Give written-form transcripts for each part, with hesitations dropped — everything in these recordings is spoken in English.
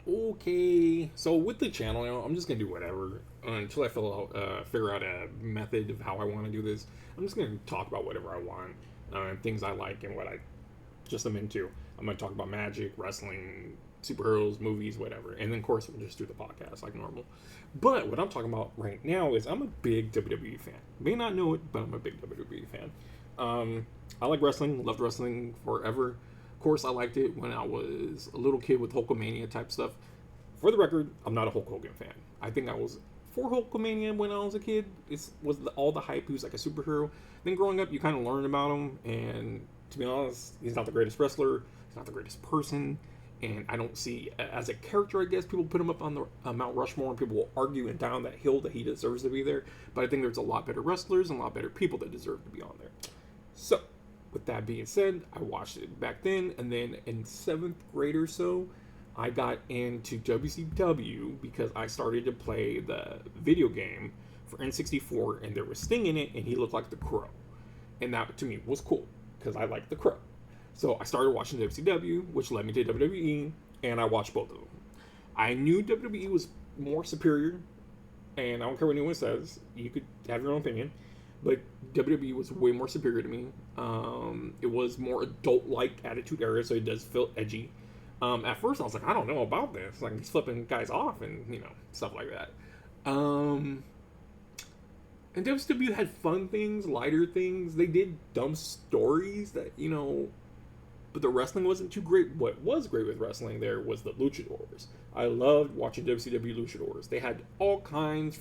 Okay, so with the channel, I'm just gonna do whatever until I figure out a method of how I want to do this. I'm just gonna talk about whatever I want, and things I like and what I just am into. I'm gonna talk about magic, wrestling, superheroes, movies, whatever, and then of course we'll just do the podcast like normal. But what I'm talking about right now is I'm a big WWE fan. May not know it, but I'm a big WWE fan. I like wrestling, loved wrestling forever. Of course, I liked it when I was a little kid with Hulkamania type stuff. For the record, I'm not a Hulk Hogan fan. I think I was for Hulkamania when I was a kid. All the hype. He was like a superhero. Then growing up, you kind of learn about him, and to be honest, he's not the greatest wrestler. He's not the greatest person, and I don't see as a character. I guess people put him up on the Mount Rushmore, and people will argue and down that hill that he deserves to be there. But I think there's a lot better wrestlers and a lot better people that deserve to be on there. So, with that being said, I watched it back then, and then in seventh grade or so, I got into WCW because I started to play the video game for N64, and there was Sting in it, and he looked like the Crow. And that, to me, was cool, because I liked the Crow. So I started watching WCW, which led me to WWE, and I watched both of them. I knew WWE was more superior, and I don't care what anyone says. You could have your own opinion. But WWE was way more superior to me. It was more adult-like attitude era, so it does feel edgy. At first, I was like, I don't know about this. Like, he's flipping guys off and, stuff like that. And WCW had fun things, lighter things. They did dumb stories that, but the wrestling wasn't too great. What was great with wrestling there was the luchadors. I loved watching WCW luchadors. They had all kinds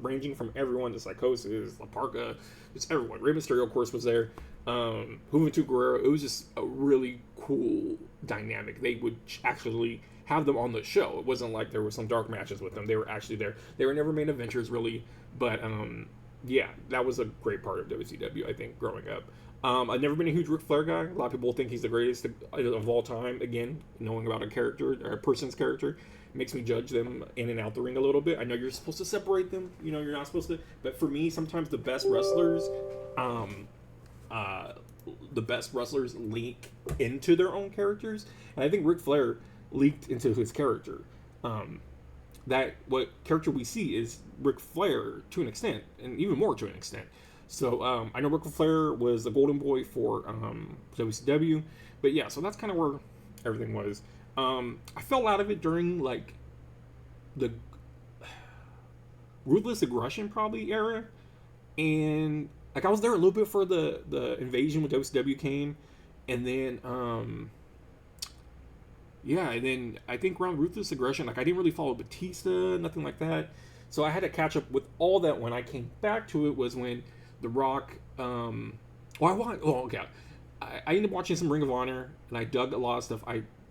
ranging from everyone to Psychosis, La Parka, just everyone. Rey Mysterio, of course, was there. Juventud Guerrero. It was just a really cool dynamic. They would actually have them on the show. It wasn't like there were some dark matches with them. They were actually there. They were never main eventers, really. But, yeah, that was a great part of WCW, I think, growing up. I've never been a huge Ric Flair guy. A lot of people think he's the greatest of all time. Again, knowing about a character or a person's character makes me judge them in and out the ring a little bit. I know you're supposed to separate them. You're not supposed to. But for me, sometimes the best wrestlers, leak into their own characters, and I think Ric Flair leaked into his character. That what character we see is Ric Flair to an extent, and even more to an extent. So I know Ric Flair was the golden boy for WCW, but yeah, so that's kind of where everything was. I fell out of it during like the Ruthless Aggression probably era, and like I was there a little bit for the invasion when WCW came, and then and then I think around Ruthless Aggression, like I didn't really follow Batista, nothing like that. So I had to catch up with all that. When I came back to it was when The Rock, I ended up watching some Ring of Honor, and I dug a lot of stuff.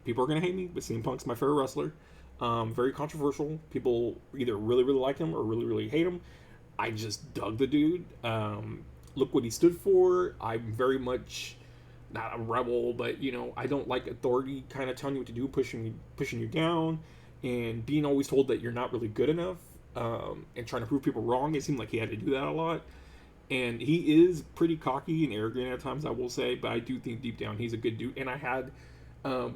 People are gonna hate me, but CM Punk's my favorite wrestler. Very controversial. People either really, really like him or really, really hate him. I just dug the dude. Look what he stood for. I'm very much not a rebel, but I don't like authority kind of telling you what to do, pushing you down, and being always told that you're not really good enough, and trying to prove people wrong. It seemed like he had to do that a lot. And he is pretty cocky and arrogant at times, I will say, but I do think deep down he's a good dude. And I have a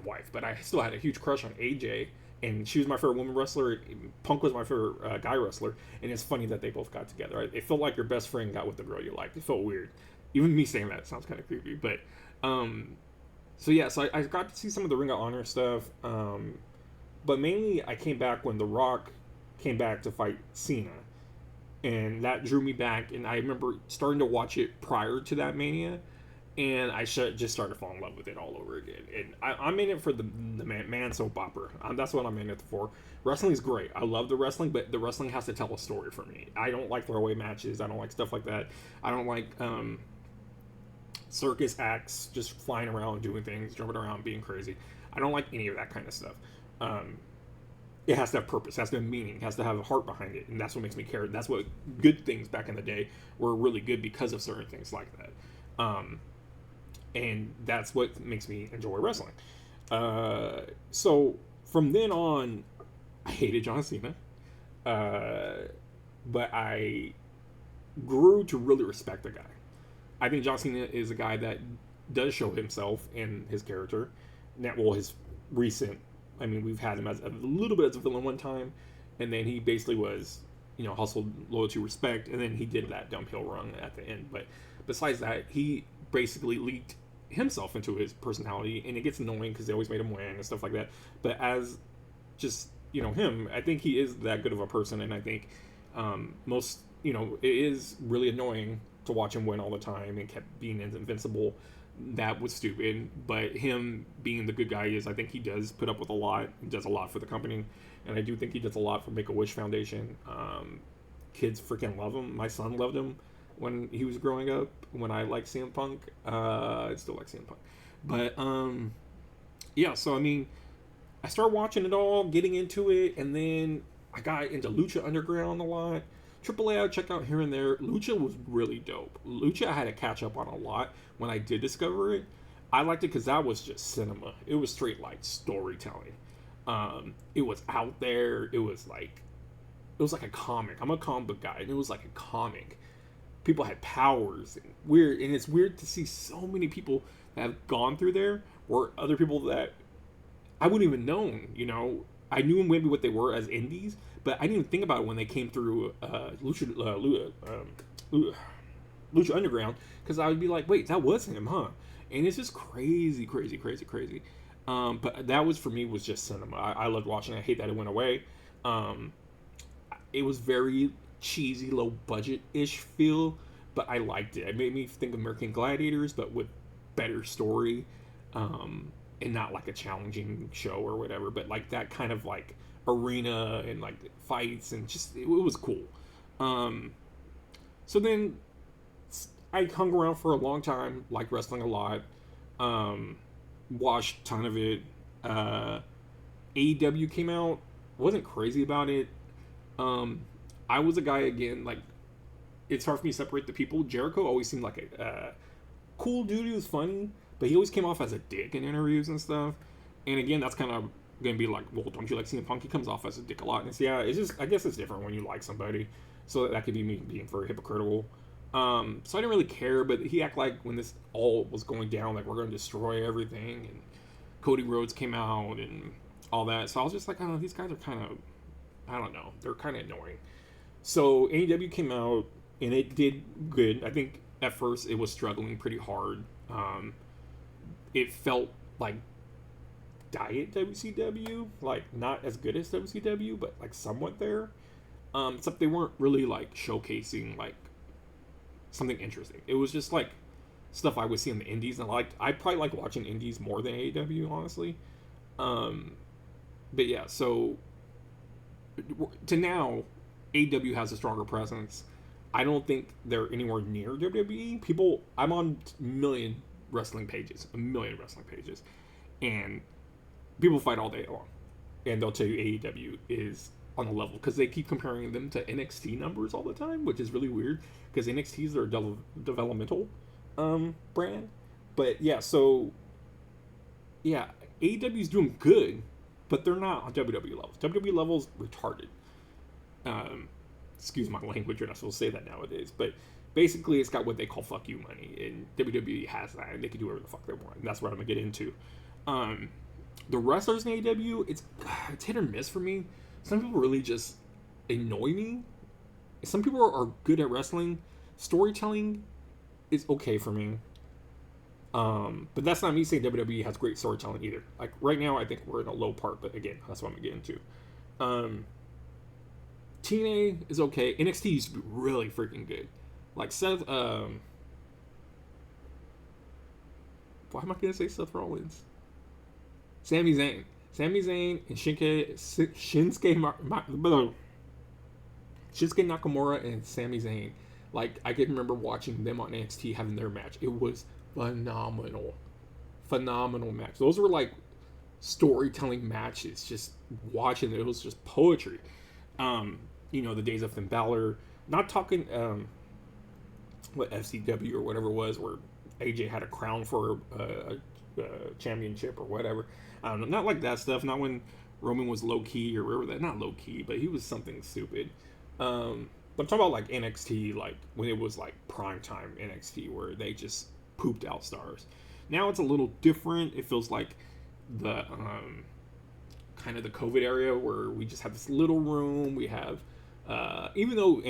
wife, but I still had a huge crush on AJ, and she was my favorite woman wrestler. Punk was my favorite guy wrestler, and it's funny that they both got together. It felt like your best friend got with the girl you liked. It felt weird. Even me saying that sounds kind of creepy, but so I got to see some of the Ring of Honor stuff, but mainly I came back when The Rock came back to fight Cena. And that drew me back, and I remember starting to watch it prior to that Mania, and I just started to fall in love with it all over again. And I'm in it for the man soap opera. That's what I'm in it for. Wrestling is great. I love the wrestling, but the wrestling has to tell a story for me. I don't like throwaway matches. I don't like stuff like that. I don't like circus acts just flying around, doing things, jumping around, being crazy. I don't like any of that kind of stuff. It has to have purpose, has to have meaning, has to have a heart behind it, and that's what makes me care. That's what good things back in the day were really good because of certain things like that. And that's what makes me enjoy wrestling. So from then on, I hated John Cena, but I grew to really respect the guy. I think John Cena is a guy that does show himself in his character, his recent I mean, we've had him as a little bit as a villain one time, and then he basically was, hustle, loyalty, respect, and then he did that downhill run at the end. But besides that, he basically leaked himself into his personality, and it gets annoying because they always made him win and stuff like that. But as just him, I think he is that good of a person, and I think most it is really annoying to watch him win all the time and kept being invincible. That was stupid, but him being the good guy is, I think he does put up with a lot. He does a lot for the company, and I do think he does a lot for Make-A-Wish Foundation. Kids freaking love him. My son loved him when he was growing up. When I liked CM Punk, I still like CM Punk, but yeah. So I mean, I started watching it all, getting into it, and then I got into Lucha Underground a lot. AAA I check out here and there. Lucha was really dope. Lucha I had to catch up on a lot when I did discover it. I liked it because that was just cinema. It was straight like storytelling. It was out there. It was like a comic. I'm a comic book guy, and it was like a comic. People had powers and weird, and it's weird to see so many people that have gone through there, or other people that I wouldn't even known. I knew maybe what they were as indies, but I didn't even think about it when they came through Lucha Underground, because I would be like, wait, that was him, huh? And it's just crazy, crazy, crazy, crazy. But that was, for me, was just cinema. I loved watching it. I hate that it went away. It was very cheesy, low budget-ish feel, but I liked it. It made me think of American Gladiators, but with better story. And not like a challenging show or whatever, but like that kind of like arena and like fights, and just it was cool. So then I hung around for a long time, liked wrestling a lot, watched a ton of it. AEW came out, wasn't crazy about it. I was a guy, again, like, it's hard for me to separate the people. Jericho always seemed like a cool dude. He was funny, but he always came off as a dick in interviews and stuff. And again, that's kind of gonna be like, well, don't you like CM Punk? He comes off as a dick a lot. And it's, yeah, it's just, I guess it's different when you like somebody. So that could be me being very hypocritical. So I didn't really care, but he acted like when this all was going down, like, we're going to destroy everything. And Cody Rhodes came out and all that. So I was just like, oh, these guys are kind of, I don't know, they're kind of annoying. So AEW came out, and it did good. I think at first it was struggling pretty hard. It felt like diet WCW, like not as good as WCW, but like somewhat there. Except they weren't really like showcasing like something interesting. It was just like stuff I would see in the indies, and I probably like watching indies more than AEW, honestly. But yeah, so to now, AEW has a stronger presence. I don't think they're anywhere near WWE. I'm on a million wrestling pages, and people fight all day long, and they'll tell you AEW is on a level, because they keep comparing them to NXT numbers all the time, which is really weird, because NXT is their developmental brand. But yeah, so yeah, AEW is doing good, but they're not on WWE levels. WWE levels retarded. Excuse my language, you're not supposed to say that nowadays, but basically it's got what they call fuck you money, and WWE has that, and they can do whatever the fuck they want, and that's what I'm gonna get into. The wrestlers in AEW, it's hit or miss for me. Some people really just annoy me. Some people are good at wrestling. Storytelling is okay for me. But that's not me saying WWE has great storytelling either. Like right now, I think we're in a low part, but again, that's what I'm gonna get into. TNA is okay. NXT used to be really freaking good. Like Seth, why am I gonna say Seth Rollins? Sami Zayn and Shinsuke Nakamura and Sami Zayn. Like, I can remember watching them on NXT having their match. It was phenomenal match. Those were like storytelling matches. Just watching it was just poetry. The days of Finn Balor. Not talking what FCW or whatever it was, where AJ had a crown for a championship or whatever. I don't know, not like that stuff. Not when Roman was low key or whatever that. Not low key, but he was something stupid. But I'm talking about like NXT, like when it was like primetime NXT, where they just pooped out stars. Now it's a little different. It feels like the kind of the COVID area where we just have this little room. We have, even though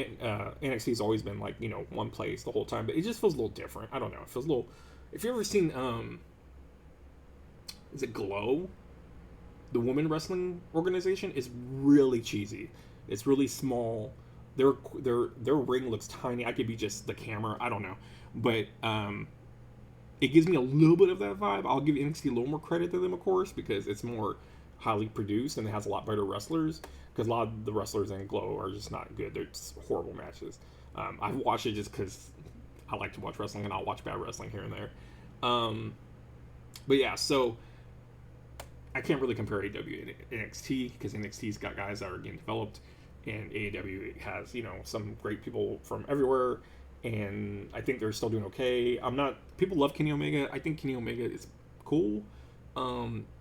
NXT has always been like, one place the whole time, but it just feels a little different. I don't know. It feels a little. If you've ever seen, is it Glow? The women wrestling organization is really cheesy. It's really small. Their ring looks tiny. I could be just the camera. I don't know, but it gives me a little bit of that vibe. I'll give NXT a little more credit to them, of course, because it's more highly produced and it has a lot better wrestlers. Because a lot of the wrestlers in Glow are just not good. They're just horrible matches. I've watched it just because I like to watch wrestling, and I'll watch bad wrestling here and there. But yeah, so I can't really compare AEW and NXT because NXT's got guys that are getting developed, and AEW has, some great people from everywhere, and I think they're still doing okay. People love Kenny Omega. I think Kenny Omega is cool.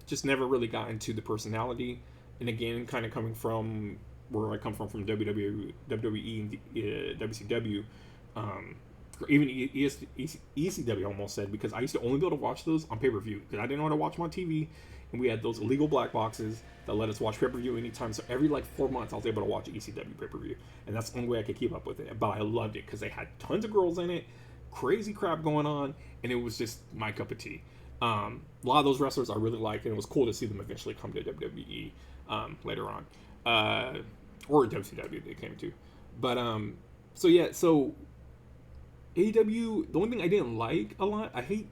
Just never really got into the personality. And again, kind of coming from where I come from WWE and WCW, even ECW, I almost said, because I used to only be able to watch those on pay-per-view because I didn't know how to watch them on TV, and we had those illegal black boxes that let us watch pay-per-view anytime. So every 4 months I was able to watch ECW pay-per-view, and that's the only way I could keep up with it. But I loved it because they had tons of girls in it, crazy crap going on, and it was just my cup of tea. A lot of those wrestlers I really liked, and it was cool to see them eventually come to WWE later on, or WCW they came to. But so AEW, the only thing I didn't like a lot, I hate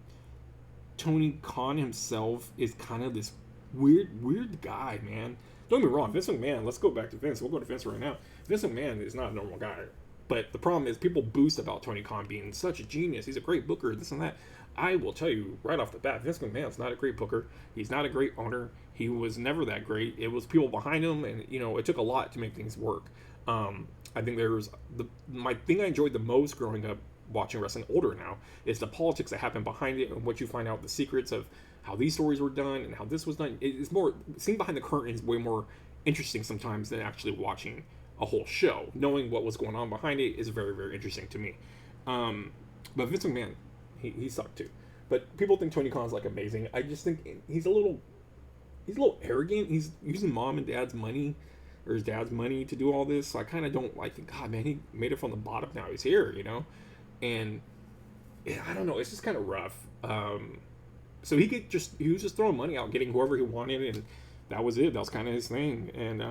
Tony Khan himself is kind of this weird guy, man. Don't get me wrong, Vince McMahon, let's go back to Vince. We'll go to Vince right now. Vince McMahon is not a normal guy. But the problem is people boost about Tony Khan being such a genius. He's a great booker, this and that. I will tell you right off the bat, Vince McMahon's not a great booker. He's not a great owner. He was never that great. It was people behind him, and, it took a lot to make things work. I think my thing I enjoyed the most growing up watching wrestling older now is the politics that happen behind it and what you find out, the secrets of how these stories were done and how this was done. It's more, seeing behind the curtain is way more interesting sometimes than actually watching a whole show. Knowing what was going on behind it is very, very interesting to me. But Vince McMahon, he sucked too. But people think Tony Khan's amazing. I just think he's a little arrogant. He's using mom and dad's money, or his dad's money, to do all this. So I kind of don't like it. God, man, he made it from the bottom. Now he's here, and I don't know. It's just kind of rough. So he was just throwing money out, getting whoever he wanted, and that was it. That was kind of his thing. And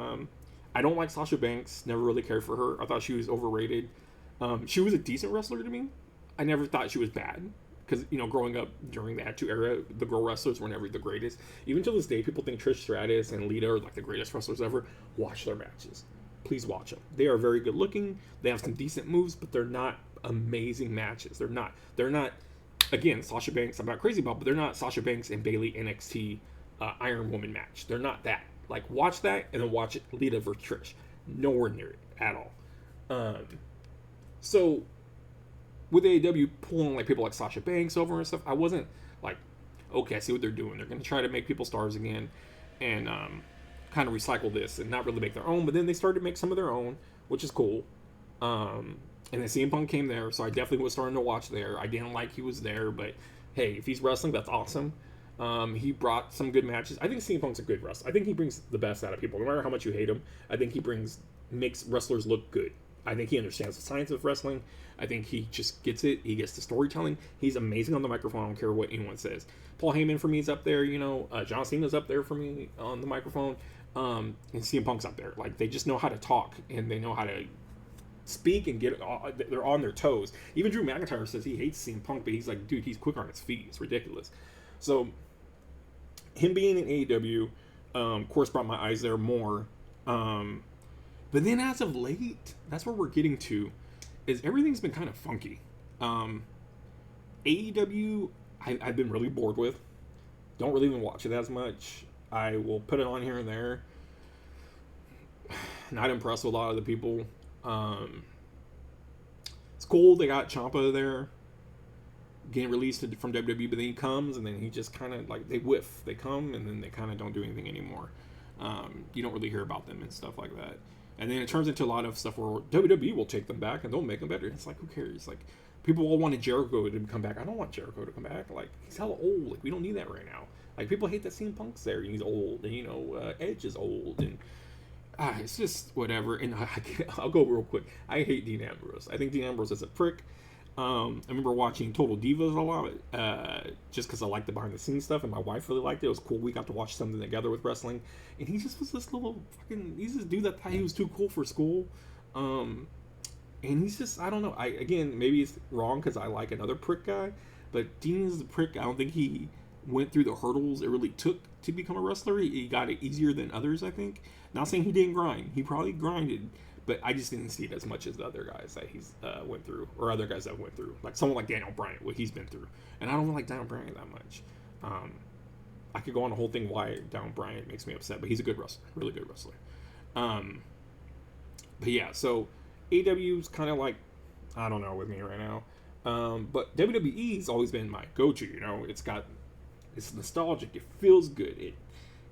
I don't like Sasha Banks. Never really cared for her. I thought she was overrated. She was a decent wrestler to me. I never thought she was bad. Because, growing up during the Attitude Era, the girl wrestlers were never the greatest. Even to this day, people think Trish Stratus and Lita are the greatest wrestlers ever. Watch their matches. Please watch them. They are very good looking. They have some decent moves, but they're not amazing matches. They're not. Again, Sasha Banks, I'm not crazy about, but they're not Sasha Banks and Bayley NXT Iron Woman match. They're not that. Watch that and then watch it Lita versus Trish. Nowhere near it at all. So with AEW pulling people like Sasha Banks over and stuff, I wasn't okay, I see what they're doing. They're going to try to make people stars again and kind of recycle this and not really make their own. But then they started to make some of their own, which is cool. And then CM Punk came there, so I definitely was starting to watch there. I didn't like he was there, but hey, if he's wrestling, that's awesome. He brought some good matches. I think CM Punk's a good wrestler. I think he brings the best out of people. No matter how much you hate him, I think he makes wrestlers look good. I think he understands the science of wrestling. I think he just gets it. He gets the storytelling. He's amazing on the microphone. I don't care what anyone says. Paul Heyman for me is up there. John Cena's up there for me on the microphone. And CM Punk's up there. They just know how to talk and they know how to speak and they're on their toes. Even Drew McIntyre says he hates CM Punk, but he's dude, he's quick on his feet. It's ridiculous. So him being in AEW, of course, brought my eyes there more. But then as of late, that's where we're getting to, is everything's been kind of funky. AEW, I've been really bored with. Don't really even watch it as much. I will put it on here and there. Not impressed with a lot of the people. It's cool they got Ciampa there getting released from WWE, but then he comes and then he just kind of they whiff. They come and then they kind of don't do anything anymore. You don't really hear about them and stuff like that. And then it turns into a lot of stuff where WWE will take them back and they'll make them better. It's like, who cares? Like, people all wanted Jericho to come back. I don't want Jericho to come back. Like, he's hella old. Like, we don't need that right now. Like, people hate that CM Punk's there. He's old. And, Edge is old. And it's just whatever. And I'll go real quick. I hate Dean Ambrose. I think Dean Ambrose is a prick. I remember watching Total Divas a lot, just because I liked the behind the scenes stuff, and my wife really liked it. It was cool. We got to watch something together with wrestling, and he just was this little fucking. He's this dude that thought he was too cool for school, and he's just, I don't know. Again, maybe it's wrong because I like another prick guy, but Dean is a prick. I don't think he went through the hurdles it really took to become a wrestler. He got it easier than others, I think. Not saying he didn't grind. He probably grinded. But I just didn't see it as much as the other guys that he's went through, or other guys that went through. Like someone like Daniel Bryan, what he's been through. And I don't like Daniel Bryan that much. I could go on a whole thing why Daniel Bryan makes me upset, but he's a good wrestler, really good wrestler. But yeah, so AEW's kind of like, I don't know, with me right now. But WWE's always been my go-to, it's nostalgic, it feels good, it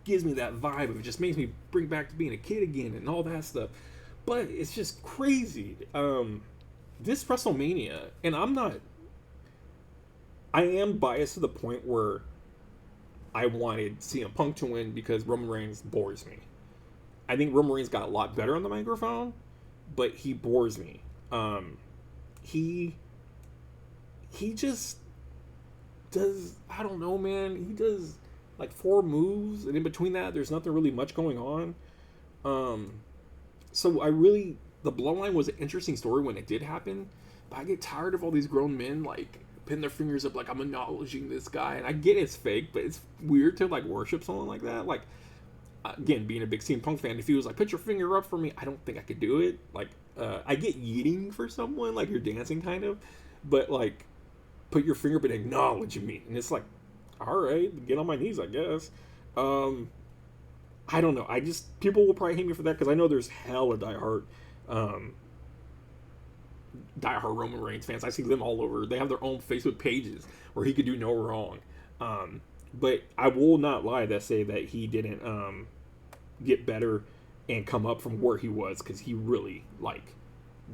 gives me that vibe, it just makes me bring back to being a kid again and all that stuff. But it's just crazy. This WrestleMania, and I am biased to the point where I wanted CM Punk to win because Roman Reigns bores me. I think Roman Reigns got a lot better on the microphone, but he bores me. He just does, I don't know, man. He does like 4 moves, and in between that, there's nothing really much going on. So the Bloodline was an interesting story when it did happen, but I get tired of all these grown men like putting their fingers up like I'm acknowledging this guy, and I get it's fake, but it's weird to like worship someone like that. Like, again, being a big CM Punk fan, if he was like, put your finger up for me, I don't think I could do it. Like, I get yeeting for someone, like you're dancing kind of, but like, put your finger up and acknowledge me, and it's like, all right, get on my knees, I guess. I don't know. People will probably hate me for that because I know there's hella diehard Roman Reigns fans. I see them all over. They have their own Facebook pages where he could do no wrong. But I will not lie that say that he didn't get better and come up from where he was, because he really like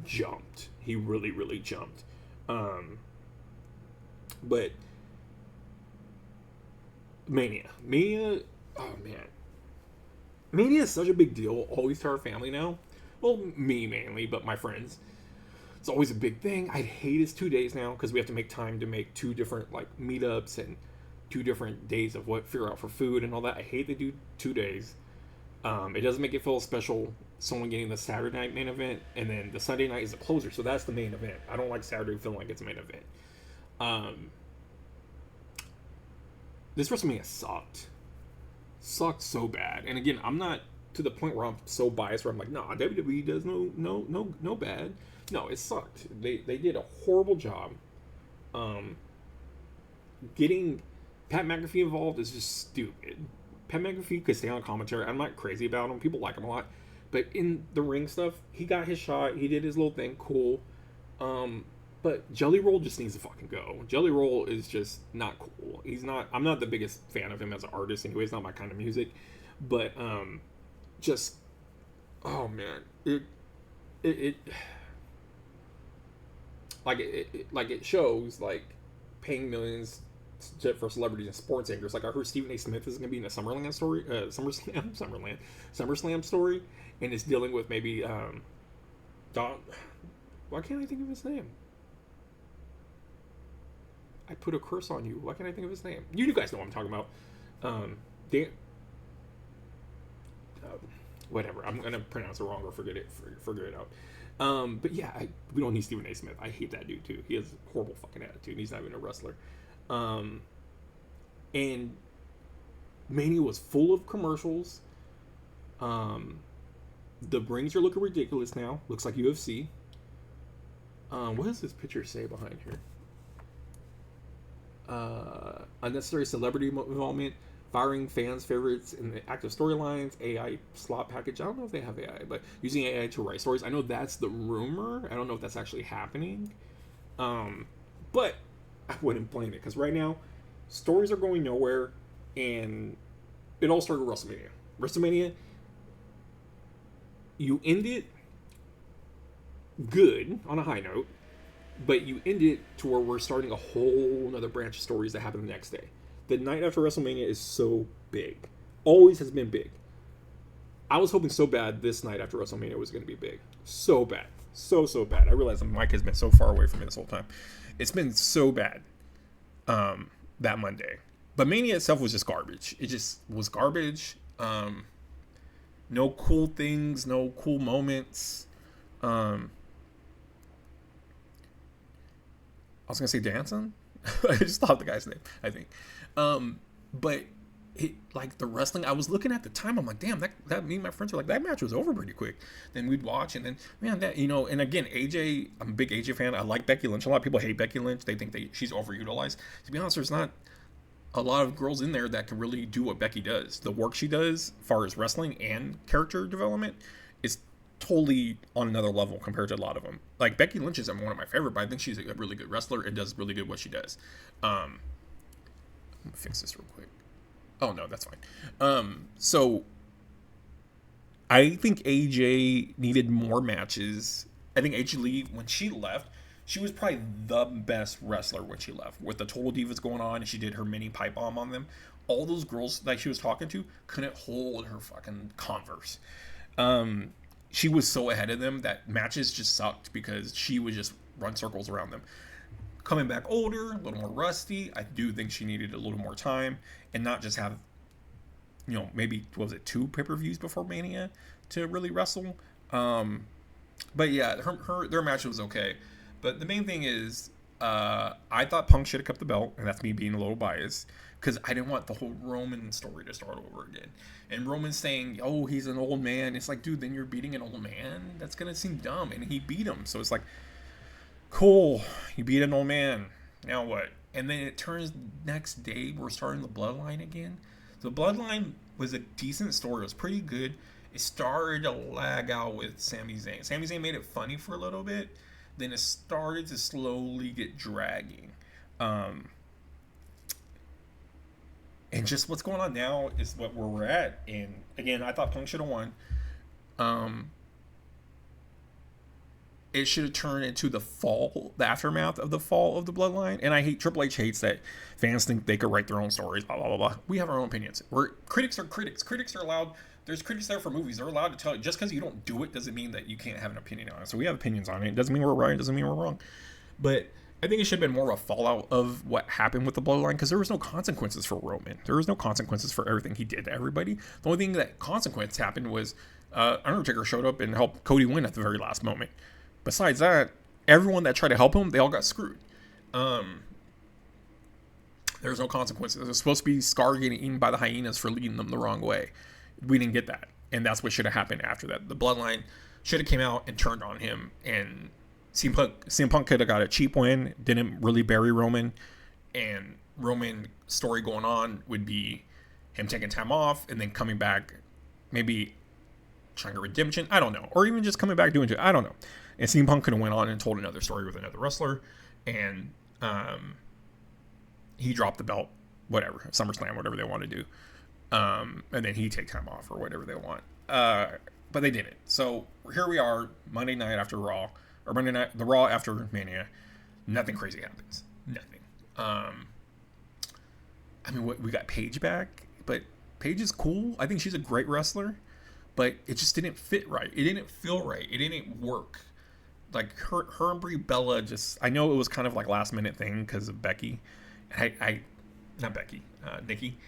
jumped. He really, really jumped. But Mania, oh man. Mania is such a big deal, always to our family now. Well, me mainly, but my friends. It's always a big thing. I hate it's 2 days now because we have to make time to make 2 different like meetups and 2 different days of figure out for food and all that. I hate they do 2 days. It doesn't make it feel special. Someone getting the Saturday night main event, and then the Sunday night is the closer, so that's the main event. I don't like Saturday feeling like it's a main event. This WrestleMania sucked so bad. And again, I'm not to the point where I'm so biased where I'm like, nah, WWE does no bad. No, it sucked. They did a horrible job. Getting Pat McAfee involved is just stupid. Pat McAfee could stay on commentary. I'm not crazy about him. People like him a lot. But in the ring stuff, he got his shot. He did his little thing. Cool. But Jelly Roll just needs to fucking go. Jelly Roll is just not cool. I'm not the biggest fan of him as an artist anyway. It's not my kind of music. But, oh man. It shows, like, paying millions for celebrities and sports anchors. Like, I heard Stephen A. Smith is going to be in a SummerSlam story, and it's dealing with maybe, why can't I think of his name? I put a curse on you. Why can't I think of his name? You guys know what I'm talking about. Whatever. I'm gonna pronounce it wrong or figure it out. But yeah, we don't need Stephen A. Smith. I hate that dude too. He has a horrible fucking attitude. He's not even a wrestler. And Mania was full of commercials. The rings are looking ridiculous now. Looks like UFC. What does this picture say behind here? Unnecessary celebrity involvement, firing fans' favorites in the active storylines, AI slot package. I don't know if they have AI, but using AI to write stories. I know that's the rumor. I don't know if that's actually happening. But I wouldn't blame it, because right now, stories are going nowhere, and it all started with WrestleMania. WrestleMania you end it good on a high note, but you end it to where we're starting a whole another branch of stories that happen the next day. The night after WrestleMania is so big, always has been big. I was hoping so bad this night after WrestleMania was going to be big, so bad, so bad. I realize the mic has been so far away from me this whole time. It's been so bad that Monday, but Mania itself was just garbage. It just was garbage. No cool things, no cool moments. I was gonna say dancing. I just thought the guy's name, I think. But it, like, the wrestling, I was looking at the time, I'm like, damn, that me and my friends were like, that match was over pretty quick. Then we'd watch, and then, man, that, you know, and again, AJ, I'm a big AJ fan. I like Becky Lynch. A lot of people hate Becky Lynch. They think she's overutilized. To be honest, there's not a lot of girls in there that can really do what Becky does. The work she does, as far as wrestling and character development, is totally on another level compared to a lot of them. Like, Becky Lynch is one of my favorite, but I think she's a really good wrestler and does really good what she does. I'm gonna fix this real quick. Oh no, that's fine. So I think AJ needed more matches. I think AJ Lee, when she left, she was probably the best wrestler when she left. With the Total Divas going on, and she did her mini pipe bomb on them. All those girls that she was talking to couldn't hold her fucking Converse. She was so ahead of them that matches just sucked because she would just run circles around them. Coming back older, a little more rusty, I do think she needed a little more time and not just have, you know, maybe, what was it, 2 pay-per-views before Mania to really wrestle. But yeah, their match was okay. But the main thing is, I thought Punk should have kept the belt, and that's me being a little biased, because I didn't want the whole Roman story to start over again. And Roman saying, oh, he's an old man. It's like, dude, then you're beating an old man? That's going to seem dumb. And he beat him. So it's like, cool, you beat an old man. Now what? And then it turns next day, we're starting the Bloodline again. The Bloodline was a decent story. It was pretty good. It started to lag out with Sami Zayn. Sami Zayn made it funny for a little bit. Then it started to slowly get dragging. And just what's going on now is where we're at. And again, I thought Punk should have won. It should have turned into the aftermath of the fall of the Bloodline. And I hate, Triple H hates that fans think they could write their own stories, blah, blah, blah, blah. We have our own opinions. Critics are critics. Critics are allowed. There's critics there for movies. They're allowed to tell you. Just because you don't do it doesn't mean that you can't have an opinion on it. So we have opinions on it. It doesn't mean we're right. It doesn't mean we're wrong. But I think it should have been more of a fallout of what happened with the Bloodline, because there was no consequences for Roman. There was no consequences for everything he did to everybody. The only thing that consequence happened was Undertaker showed up and helped Cody win at the very last moment. Besides that, everyone that tried to help him, they all got screwed. There's no consequences. It was supposed to be Scar getting eaten by the hyenas for leading them the wrong way. We didn't get that. And that's what should have happened after that. The Bloodline should have came out and turned on him. And CM Punk could have got a cheap win. Didn't really bury Roman. And Roman story going on would be him taking time off and then coming back, maybe trying a redemption. I don't know. Or even just coming back doing it. I don't know. And CM Punk could have went on and told another story with another wrestler. And he dropped the belt, whatever, SummerSlam, whatever they want to do. And then he take time off or whatever they want. But they didn't. So here we are, Monday night after Raw, or Monday night, the Raw after Mania. Nothing crazy happens. Nothing. I mean, we got Paige back, but Paige is cool. I think she's a great wrestler, but it just didn't fit right. It didn't feel right. It didn't work. Like her and Brie Bella just, I know it was kind of like last minute thing because of Becky. Not Becky, Nikki.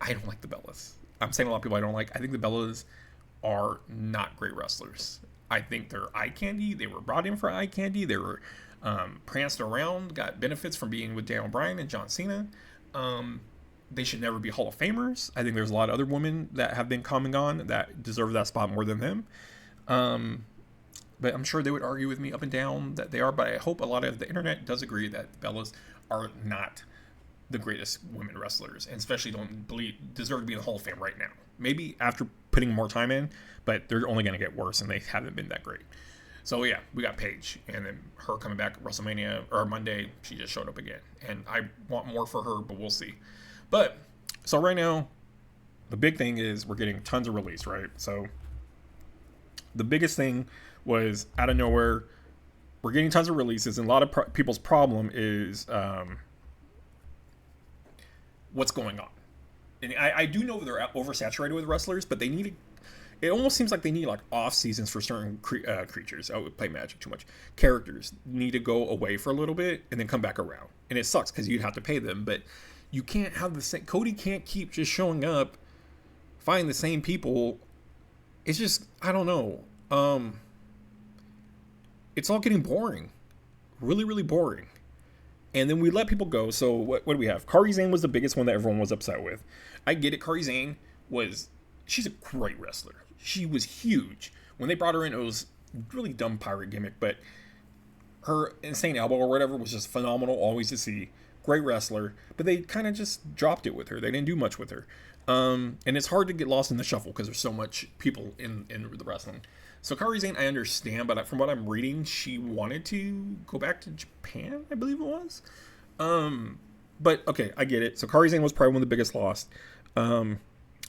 I don't like the Bellas. I'm saying a lot of people I don't like. I think the Bellas are not great wrestlers. I think they're eye candy. They were brought in for eye candy. They were pranced around, got benefits from being with Daniel Bryan and John Cena. They should never be Hall of Famers. I think there's a lot of other women that have been coming on that deserve that spot more than them. But I'm sure they would argue with me up and down that they are. But I hope a lot of the internet does agree that the Bellas are not the greatest women wrestlers, and especially don't deserve to be in the Hall of Fame right now. Maybe after putting more time in, but they're only going to get worse, and they haven't been that great. So yeah, we got Paige, and then her coming back at WrestleMania, or Monday, she just showed up again. And I want more for her, but we'll see. But, so right now, the big thing is we're getting tons of release, right? So, The biggest thing was out of nowhere. We're getting tons of releases, and a lot of people's problem is what's going on. And I do know they're oversaturated with wrestlers, but they need. It almost seems like they need like off seasons for certain creatures. I would play Magic too much. Characters need to go away for a little bit and then come back around, and it sucks because you'd have to pay them. But you can't have the same. Cody can't keep just showing up, find the same people. It's just I don't know. It's all getting boring, really, really boring. And then we let people go. So what do we have? Kairi Sane was the biggest one that everyone was upset with. I get it. Kairi Sane she's a great wrestler. She was huge. When they brought her in, it was really dumb pirate gimmick, but her insane elbow or whatever was just phenomenal, always to see. Great wrestler, but they kind of just dropped it with her. They didn't do much with her. And it's hard to get lost in the shuffle because there's so much people in the wrestling. So Kairi Sane, I understand, but from what I'm reading, she wanted to go back to Japan, I believe it was. But okay, I get it. So Kairi Sane was probably one of the biggest lost. The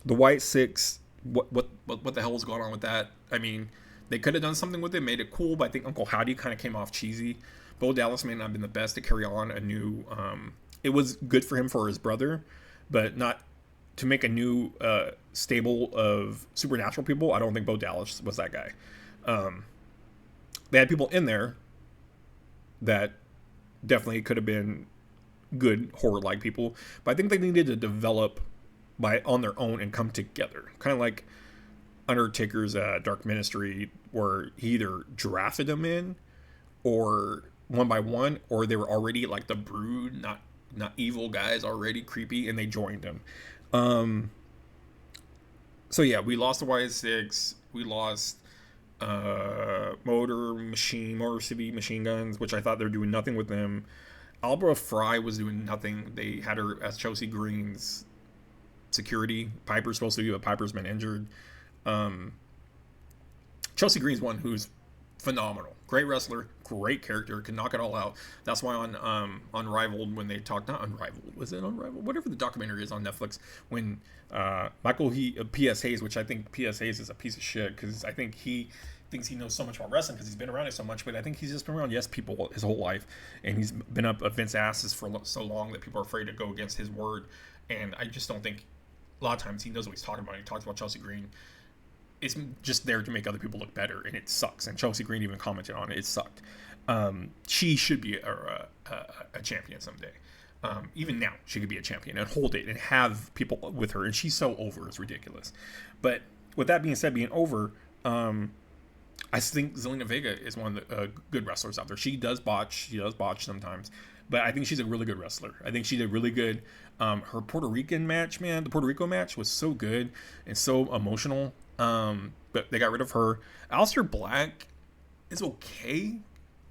White Six, what the hell was going on with that? I mean, they could have done something with it, made it cool, but I think Uncle Howdy kind of came off cheesy. Bo Dallas may not have been the best to carry on a new. It was good for him for his brother, but not to make a new stable of supernatural people. I don't think Bo Dallas was that guy. They had people in there that definitely could have been good horror-like people, but I think they needed to develop on their own and come together, kind of like Undertaker's Dark Ministry, where he either drafted them in, or one by one, or they were already like the Brood, not evil guys, already creepy, and they joined him. So yeah, we lost the YS6. We lost Motor City Machine Guns, which I thought they were doing nothing with them. Albra Fry was doing nothing. They had her as Chelsea Green's security. Piper's supposed to be, but Piper's been injured. Chelsea Green's one who's phenomenal. Great wrestler, great character, can knock it all out. That's why on Unrivaled, when they talked, not Unrivaled, was it Unrivaled? Whatever the documentary is on Netflix, when Michael P.S. Hayes, which I think P.S. Hayes is a piece of shit, because I think he thinks he knows so much about wrestling because he's been around it so much, but I think he's just been around yes people his whole life, and he's been up Vince asses for so long that people are afraid to go against his word, and I just don't think, a lot of times he knows what he's talking about. He talks about Chelsea Green. It's just there to make other people look better, and it sucks. And Chelsea Green even commented on it. It sucked. She should be a champion someday. Even now, she could be a champion and hold it and have people with her. And she's so over. It's ridiculous. But with that being said, being over, I think Zelina Vega is one of the good wrestlers out there. She does botch. She does botch sometimes. But I think she's a really good wrestler. I think she did really good. Her Puerto Rican match, man, the Puerto Rico match was so good and so emotional. But they got rid of her. Aleister Black is okay.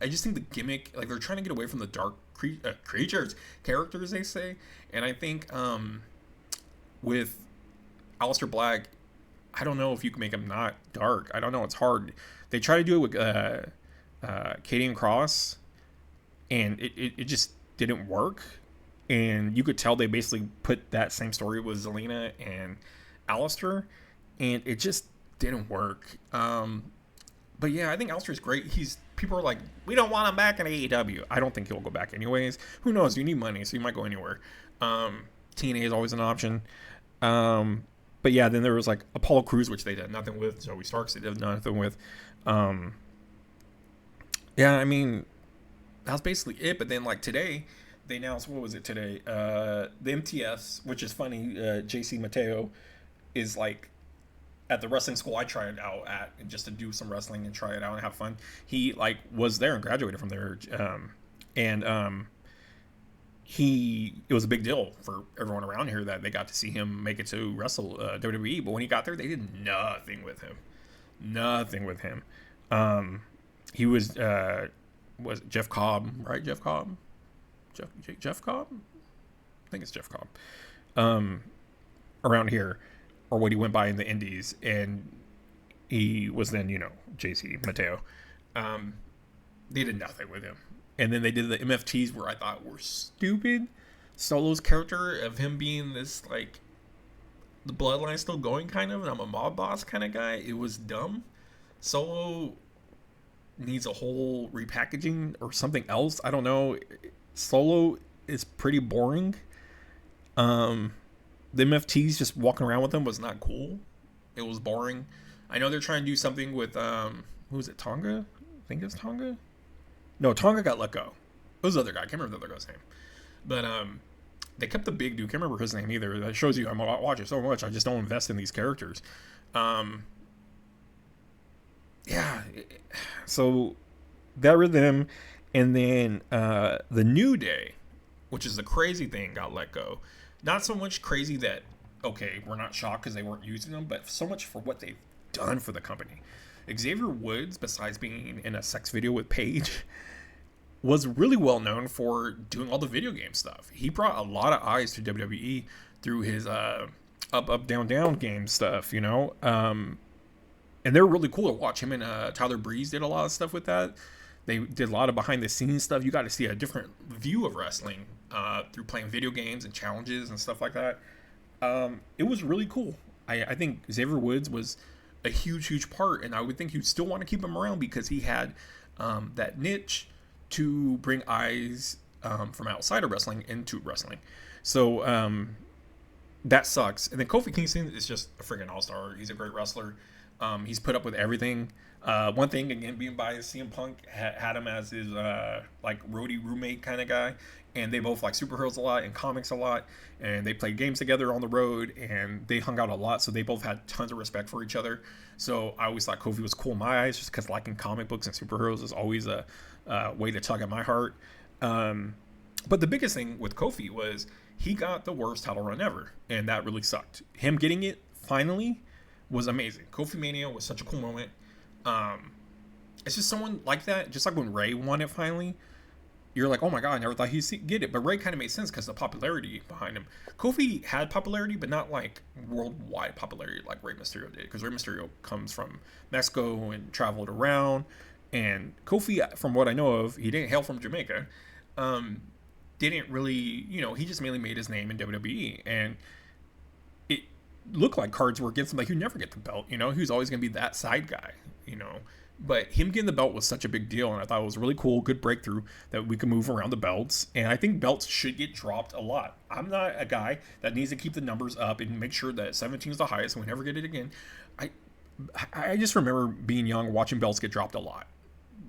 I just think the gimmick, like they're trying to get away from the dark characters, they say. And I think with Aleister Black, I don't know if you can make him not dark. I don't know. It's hard. They try to do it with Karrion Kross, and it just didn't work. And you could tell they basically put that same story with Zelina and Aleister, and it just didn't work. But yeah, I think Aleister's great. People are like, we don't want him back in AEW. I don't think he'll go back anyways. Who knows? You need money, so you might go anywhere. TNA is always an option. But yeah, then there was like Apollo Crews, which they did nothing with. Zoe Starks, they did nothing with. Yeah, I mean, that's basically it. But then like today, they announced, what was it today? The MTS, which is funny. JC Mateo is like at the wrestling school I tried out at, and just to do some wrestling and try it out and have fun. He like was there and graduated from there, it was a big deal for everyone around here that they got to see him make it to wrestle WWE. But when he got there, they did nothing with him. He was Jeff Cobb, right? Jeff Cobb. I think it's Jeff Cobb. Around here, or what he went by in the Indies, and he was then, JC Mateo. They did nothing with him. And then they did the MFTs, where I thought were stupid. Solo's character of him being this, the bloodline still going kind of, and I'm a mob boss kind of guy. It was dumb. Solo needs a whole repackaging or something else. I don't know. Solo is pretty boring. Um, the MFTs just walking around with them was not cool. It was boring. I know they're trying to do something with who was it? Tonga? I think it's Tonga. No, Tonga got let go. It was the other guy. I can't remember the other guy's name. But they kept the big dude. Can't remember his name either. That shows you I'm watching so much. I just don't invest in these characters. Um, yeah. So got rid of them, and then the New Day, which is the crazy thing, got let go. Not so much crazy that okay, we're not shocked because they weren't using them, but so much for what they've done for the company. Xavier Woods, besides being in a sex video with Paige, was really well known for doing all the video game stuff. He brought a lot of eyes to WWE through his up down down game stuff, you know. And they're really cool to watch. Him and Tyler Breeze did a lot of stuff with that. They did a lot of behind the scenes stuff. You got to see a different view of wrestling through playing video games and challenges and stuff like that. It was really cool. I think Xavier Woods was a huge part, and I would think you'd still want to keep him around because he had that niche to bring eyes from outside of wrestling into wrestling. So that sucks. And then Kofi Kingston is just a freaking all-star. He's a great wrestler. He's put up with everything. One thing, again, being biased, CM Punk had him as his like roadie roommate kind of guy, and they both like superheroes a lot and comics a lot, and they played games together on the road, and they hung out a lot, so they both had tons of respect for each other. So I always thought Kofi was cool in my eyes, just because liking comic books and superheroes is always a way to tug at my heart. But the biggest thing with Kofi was he got the worst title run ever, and that really sucked. Him getting it finally was amazing. Kofi Mania was such a cool moment. It's just someone like that, just like when Ray won it finally, you're like, oh my god, I never thought he'd get it. But Ray kind of made sense because the popularity behind him. Kofi had popularity, but not like worldwide popularity like Rey Mysterio did, because Rey Mysterio comes from Mexico and traveled around. And Kofi, from what I know of, he didn't hail from Jamaica. Didn't really, he just mainly made his name in WWE. And it looked like cards were against him. Like, he'd never get the belt, He was always going to be that side guy, But him getting the belt was such a big deal, and I thought it was really cool, good breakthrough that we could move around the belts. And I think belts should get dropped a lot. I'm not a guy that needs to keep the numbers up and make sure that 17 is the highest and we never get it again. I just remember being young, watching belts get dropped a lot.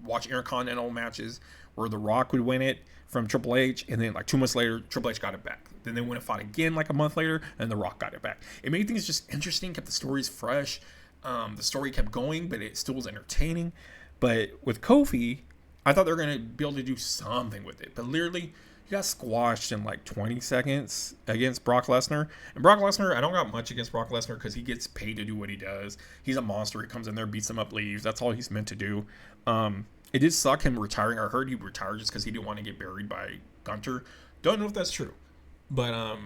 Watch Intercontinental matches where The Rock would win it from Triple H, and then like 2 months later, Triple H got it back. Then they went and fought again like a month later, and The Rock got it back. It made things just interesting, kept the stories fresh. The story kept going, but it still was entertaining. But with Kofi, I thought they were going to be able to do something with it. But literally, he got squashed in like 20 seconds against Brock Lesnar. And Brock Lesnar, I don't got much against Brock Lesnar because he gets paid to do what he does. He's a monster. He comes in there, beats him up, leaves. That's all he's meant to do. It did suck him retiring. I heard he retired just because he didn't want to get buried by Gunter. Don't know if that's true. But,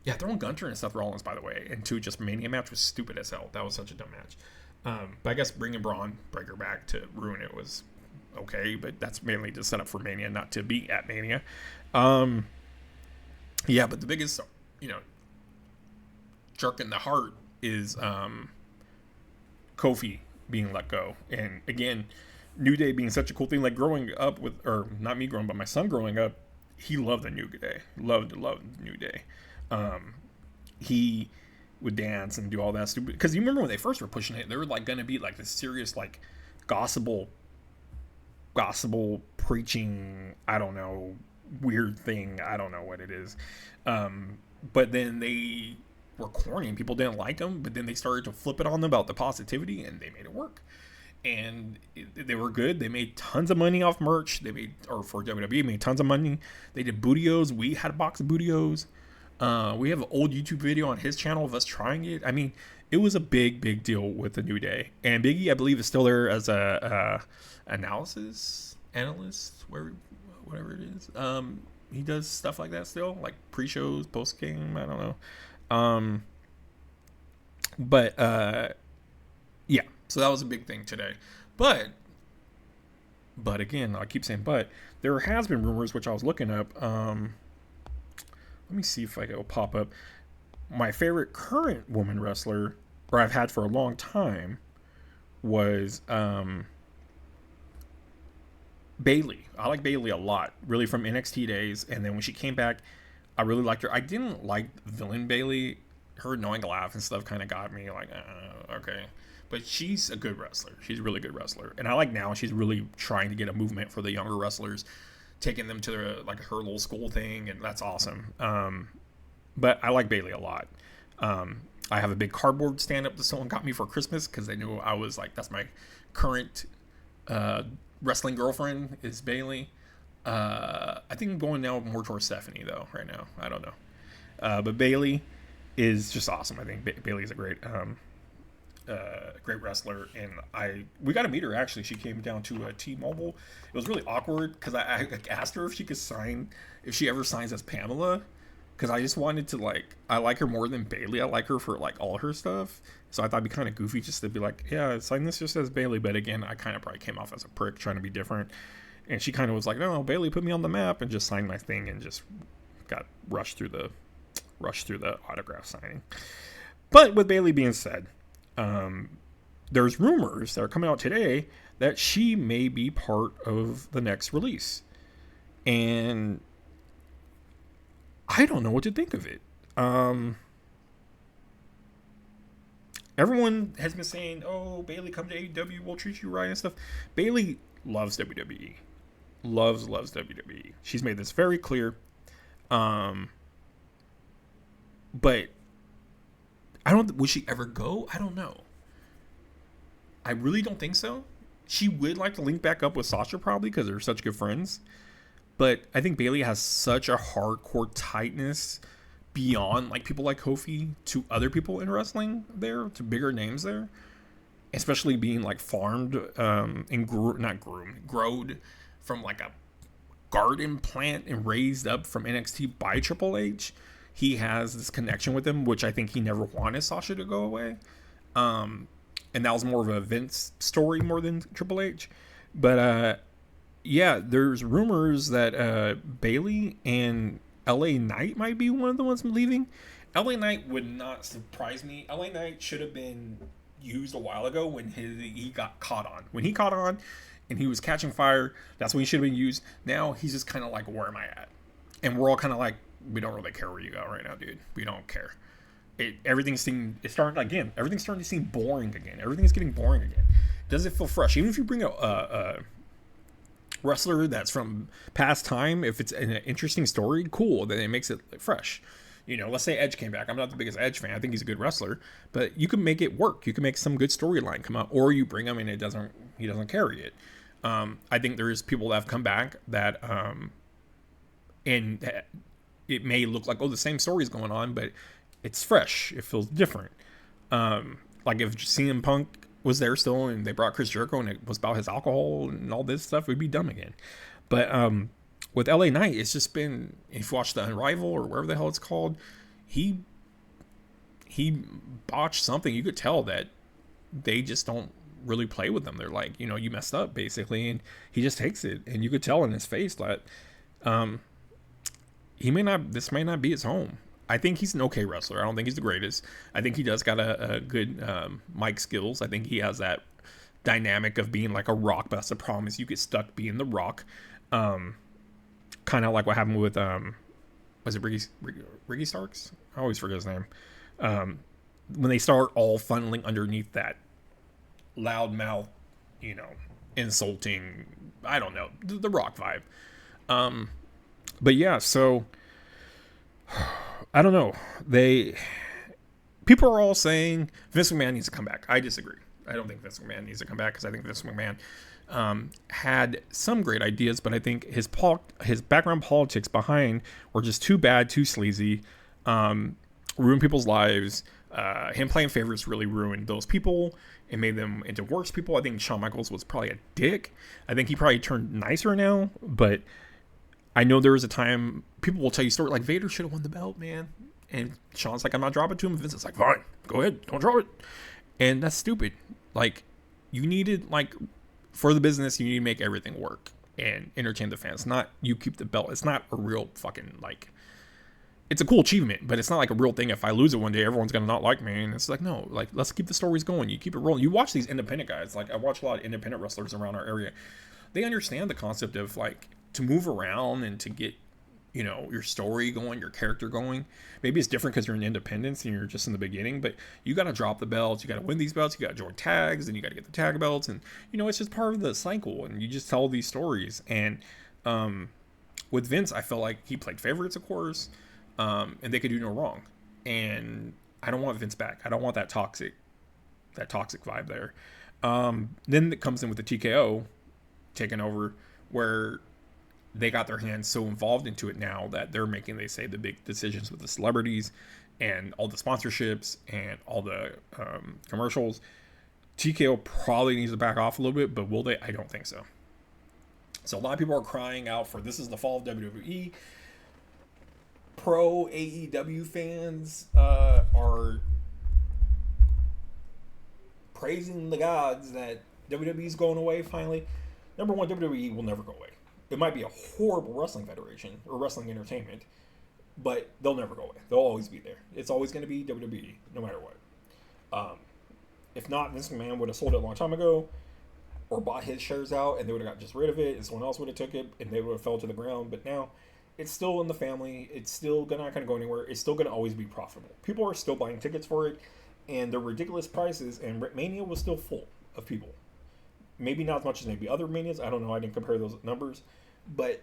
yeah, throwing Gunter and Seth Rollins, by the way, into just Mania match was stupid as hell. That was such a dumb match. But I guess bringing Braun Breaker back to ruin it was okay, but that's mainly to set up for Mania, not to be at Mania. Yeah, but the biggest, jerk in the heart is Kofi being let go. And again, New Day being such a cool thing, like growing up with, or not me growing, but my son growing up, he loved the New Day. Loved the New Day. He would dance and do all that stupid, because you remember when they first were pushing it, they were like gonna be like this serious like gospel preaching, I don't know, weird thing, I don't know what it is, but then they were corny and people didn't like them, but then they started to flip it on them about the positivity, and they made it work. And they were good. They made tons of money off merch. For WWE, made tons of money. They did Bootios. We had a box of Bootios. We have an old YouTube video on his channel of us trying it. I mean, it was a big deal with the New Day. And Biggie, I believe, is still there as a analyst, whatever it is. He does stuff like that still, like pre-shows, post-game, I don't know. Yeah. So that was a big thing today. But again, I keep saying but, there has been rumors, which I was looking up. Let me see if it'll pop up. My favorite current woman wrestler, or I've had for a long time, was Bailey. I like Bailey a lot, really, from NXT days. And then when she came back, I really liked her. I didn't like villain Bailey. Her annoying laugh and stuff kind of got me like, okay. But she's a good wrestler. She's a really good wrestler. And I like now she's really trying to get a movement for the younger wrestlers, taking them to like her little school thing, and that's awesome. But I like Bailey a lot. I have a big cardboard stand-up that someone got me for Christmas because they knew I was like, that's my current wrestling girlfriend is Bailey. I think I'm going now more towards Stephanie though right now. I don't know, but Bailey is just awesome. I think Bailey's a great wrestler, and we got to meet her actually. She came down to T-Mobile. It was really awkward because I asked her if she could sign, if she ever signs as Pamela, because I just wanted to I like her more than Bailey. I like her for like all her stuff, so I thought it'd be kind of goofy just to be like, yeah, sign this just as Bailey. But again, I kind of probably came off as a prick trying to be different, and she kind of was like, no, Bailey put me on the map, and just signed my thing and just got rushed through the autograph signing. But with Bailey being said, there's rumors that are coming out today that she may be part of the next release, and I don't know what to think of it. Everyone has been saying, "Oh, Bailey, come to AEW, we'll treat you right and stuff." Bailey loves WWE, loves WWE. She's made this very clear. But would she ever go? I don't know. I really don't think so. She would like to link back up with Sasha probably because they're such good friends. But I think Bailey has such a hardcore tightness beyond like people like Kofi to other people in wrestling there, to bigger names there. Especially being like farmed and growed from like a garden plant and raised up from NXT by Triple H. He has this connection with him, which I think he never wanted Sasha to go away. And that was more of a Vince story more than Triple H. But yeah, there's rumors that Bailey and LA Knight might be one of the ones leaving. LA Knight would not surprise me. LA Knight should have been used a while ago when he got caught on. When he caught on and he was catching fire, that's when he should have been used. Now he's just kind of like, where am I at? And we're all kind of like, we don't really care where you go right now, dude. We don't care. Everything's starting to seem boring again. Everything's getting boring again. Does it feel fresh? Even if you bring a wrestler that's from past time, if it's an interesting story, cool, then it makes it fresh. You know, let's say Edge came back. I'm not the biggest Edge fan. I think he's a good wrestler, but you can make it work. You can make some good storyline come out, or you bring him and he doesn't carry it. I think there's people that have come back that and it may look like, oh, the same story is going on, but it's fresh. It feels different. Like if CM Punk was there still and they brought Chris Jericho and it was about his alcohol and all this stuff, we'd be dumb again. But with LA Knight, it's just been, if you watch the Unrival or wherever the hell it's called, he botched something. You could tell that they just don't really play with them. They're like, you know, you messed up basically, and he just takes it, and you could tell in his face that this may not be his home. I think he's an okay wrestler. I don't think he's the greatest. I think he does got a good mic skills. I think he has that dynamic of being like a Rock, but that's the problem is you get stuck being the Rock. Kind of like what happened with was it Ricky Starks? I always forget his name. When they start all funneling underneath that loudmouth, you know, insulting, I don't know, the Rock vibe. But yeah, so I don't know. People are all saying Vince McMahon needs to come back. I disagree. I don't think Vince McMahon needs to come back because I think Vince McMahon had some great ideas, but I think his background politics behind were just too bad, too sleazy, ruined people's lives. Him playing favorites really ruined those people and made them into worse people. I think Shawn Michaels was probably a dick. I think he probably turned nicer now, but I know there was a time people will tell you stories like Vader should have won the belt, man. And Shawn's like, I'm not dropping to him. Vince is like, fine, go ahead, don't drop it. And that's stupid. Like, you needed, like, for the business, you need to make everything work and entertain the fans. Not you keep the belt. It's not a real fucking, like, it's a cool achievement, but it's not like a real thing. If I lose it one day, everyone's gonna not like me. And it's like, no, like let's keep the stories going. You keep it rolling. You watch these independent guys. Like I watch a lot of independent wrestlers around our area. They understand the concept of like to move around and to get, you know, your story going, your character going. Maybe it's different because you're in independence and you're just in the beginning, but you got to drop the belts, you got to win these belts, you got to join tags, and you got to get the tag belts, and you know it's just part of the cycle, and you just tell these stories. And with Vince, I felt like he played favorites, of course, and they could do no wrong. And I don't want Vince back. I don't want that toxic vibe there. Then it comes in with the TKO taking over, where they got their hands so involved into it now that they're making, they say, the big decisions with the celebrities and all the sponsorships and all the commercials. TKO probably needs to back off a little bit, but will they? I don't think so. So a lot of people are crying out for this is the fall of WWE. Pro AEW fans are praising the gods that WWE is going away finally. Number one, WWE will never go away. It might be a horrible wrestling federation or wrestling entertainment, but they'll never go away. They'll always be there. It's always going to be WWE, no matter what. If not, Vince McMahon would have sold it a long time ago, or bought his shares out, and they would have got just rid of it, and someone else would have took it, and they would have fell to the ground. But now, it's still in the family. It's still not going to go anywhere. It's still going to always be profitable. People are still buying tickets for it, and the ridiculous prices. And Mania was still full of people. Maybe not as much as maybe other Manias. I don't know. I didn't compare those numbers. But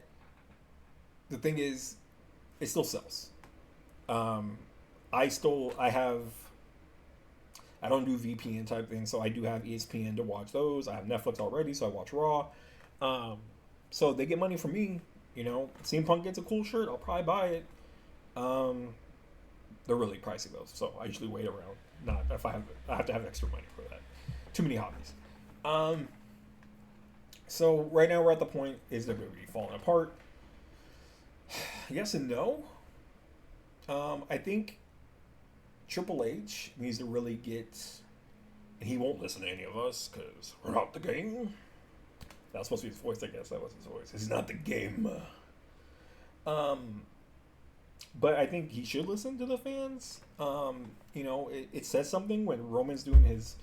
the thing is, it still sells. I don't do VPN type things, so I do have ESPN to watch those. I have Netflix already, so I watch Raw. So they get money from me. You know, CM Punk gets a cool shirt, I'll probably buy it. They're really pricey though, so I usually wait around. Not if I have to have extra money for that. Too many hobbies. So right now we're at the point, is WWE falling apart? Yes and no. I think Triple H needs to really get, and he won't listen to any of us because we're not the game. That's supposed to be his voice, I guess. That was his voice. It's not the game. But I think he should listen to the fans. You know, it says something when Roman's doing his